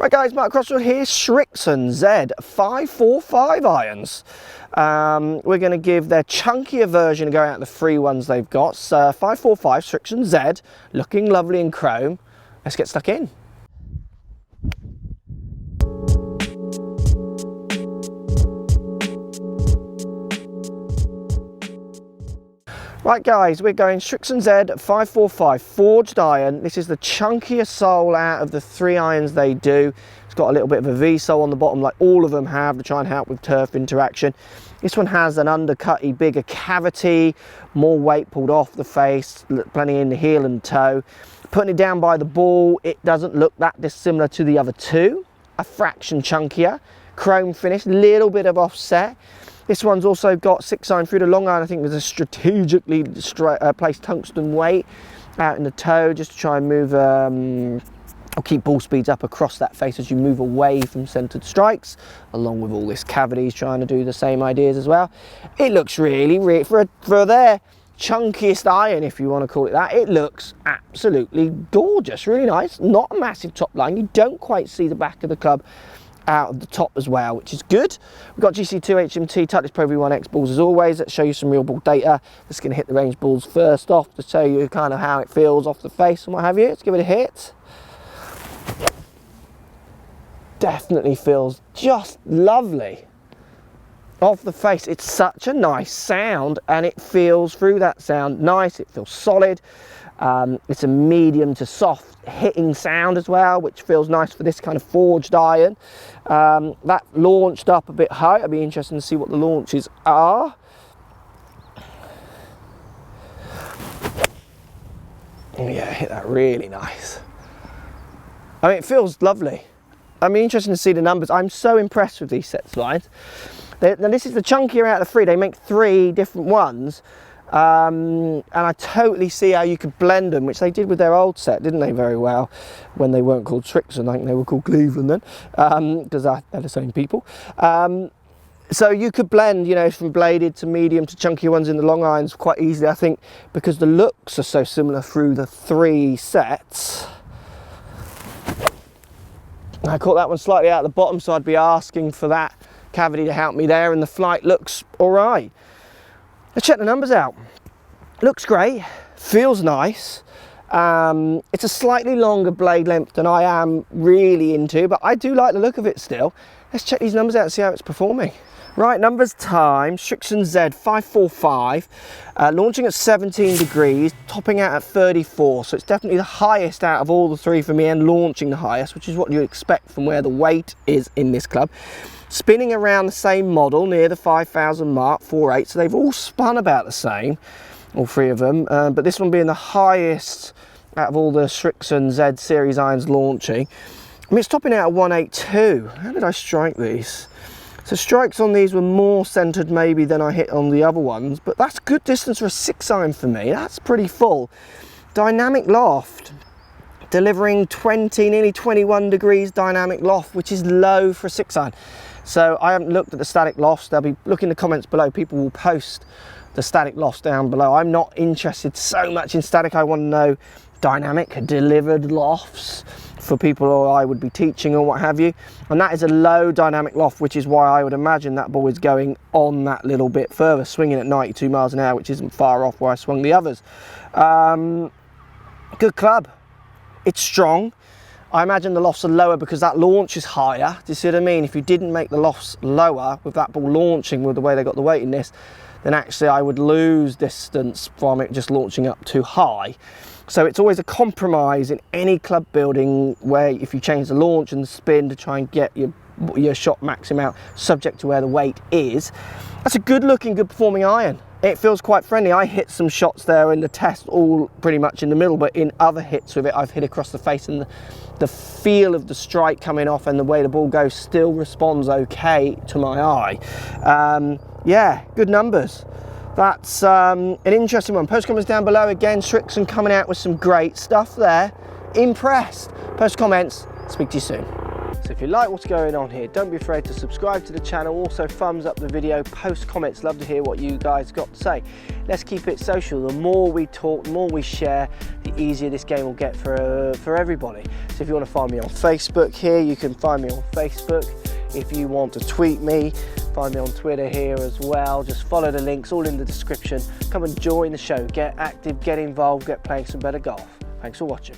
Hi guys, Mark Crossfield here, Srixon Z 545 irons. We're going to give their chunkier version a go out of the free ones they've got. So 545 Srixon Z, looking lovely in chrome. Let's get stuck in. Right guys, we're going Srixon Z 545 forged iron. This is the chunkier sole out of the three irons they do. It's got a little bit of a V sole on the bottom like all of them have to try and help with turf interaction. This one has an undercutty, bigger cavity, more weight pulled off the face, plenty in the heel and toe. Putting it down by the ball, it doesn't look that dissimilar to the other two. A fraction chunkier, chrome finish, little bit of offset. This one's also got 6 iron through the long iron. I think there's a strategically placed tungsten weight out in the toe just to try and move or keep ball speeds up across that face as you move away from centered strikes, along with all this cavities trying to do the same ideas as well. It looks really for their chunkiest iron, if you want to call it that, it looks absolutely gorgeous, really nice. Not a massive top line. You don't quite see the back of the club out of the top as well, which is good. We've got GC2 HMT Touchless Pro V1X balls as always. Let's show you some real ball data. Just going to hit the range balls first off to show you kind of how it feels off the face and what have you. Let's give it a hit. Definitely feels just lovely off the face. It's such a nice sound and it feels through that sound nice. It feels solid. It's a medium to soft hitting sound as well, which feels nice for this kind of forged iron. That launched up a bit high. I'd be interested to see what the launches are. Yeah, hit that really nice. I mean, it feels lovely. I'm interested to see the numbers. I'm so impressed with these sets of lines. Now this is the chunkier out of the three. They make 3 different ones. And I totally see how you could blend them, which they did with their old set, didn't they, very well, when they weren't called Srixon. I think they were called Cleveland then, because they're the same people. So you could blend, you know, from bladed to medium to chunkier ones in the long irons quite easily, I think, because the looks are so similar through the 3 sets. I caught that one slightly out of the bottom, so I'd be asking for that cavity to help me there, and the flight looks all right. Let's check the numbers out. Looks great, feels nice. It's a slightly longer blade length than I am really into, but I do like the look of it still. Let's check these numbers out and see how it's performing. Right, numbers time, Srixon Z 545, launching at 17 degrees, topping out at 34, so it's definitely the highest out of all the 3 for me, and launching the highest, which is what you expect from where the weight is in this club. Spinning around the same model near the 5,000 mark, 4.8, so they've all spun about the same, all 3 of them, but this one being the highest out of all the Srixon Z series irons launching. I mean, it's topping out at 182. How did I strike these? So strikes on these were more centered maybe than I hit on the other ones, but that's good distance for a 6 iron for me. That's pretty full. Dynamic loft, delivering 20, nearly 21 degrees dynamic loft, which is low for a 6 iron. So I haven't looked at the static lofts. They'll be looking in the comments below. People will post the static lofts down below. I'm not interested so much in static. I want to know dynamic delivered lofts for people who I would be teaching or what have you. And that is a low dynamic loft, which is why I would imagine that ball is going on that little bit further, swinging at 92 miles an hour, which isn't far off where I swung the others. Good club. It's strong. I imagine the lofts are lower because that launch is higher. Do you see what I mean? If you didn't make the lofts lower with that ball launching with the way they got the weight in this, then actually I would lose distance from it just launching up too high. So it's always a compromise in any club building where if you change the launch and the spin to try and get your shot maximum out subject to where the weight is. That's a good looking, good performing iron. It feels quite friendly. I hit some shots there in the test all pretty much in the middle, but in other hits with it I've hit across the face, and the feel of the strike coming off and the way the ball goes still responds okay to my eye. Yeah, good numbers. That's an interesting one. Post comments down below. Again, Srixon coming out with some great stuff there. Impressed. Post comments. Speak to you soon. So if you like what's going on here, don't be afraid to subscribe to the channel. Also thumbs up the video, post comments, love to hear what you guys got to say. Let's keep it social. The more we talk, the more we share, the easier this game will get for everybody. So if you want to find me on Facebook here, you can find me on Facebook. If you want to tweet me, find me on Twitter here as well. Just follow the links, all in the description. Come and join the show, get active, get involved, get playing some better golf. Thanks for watching.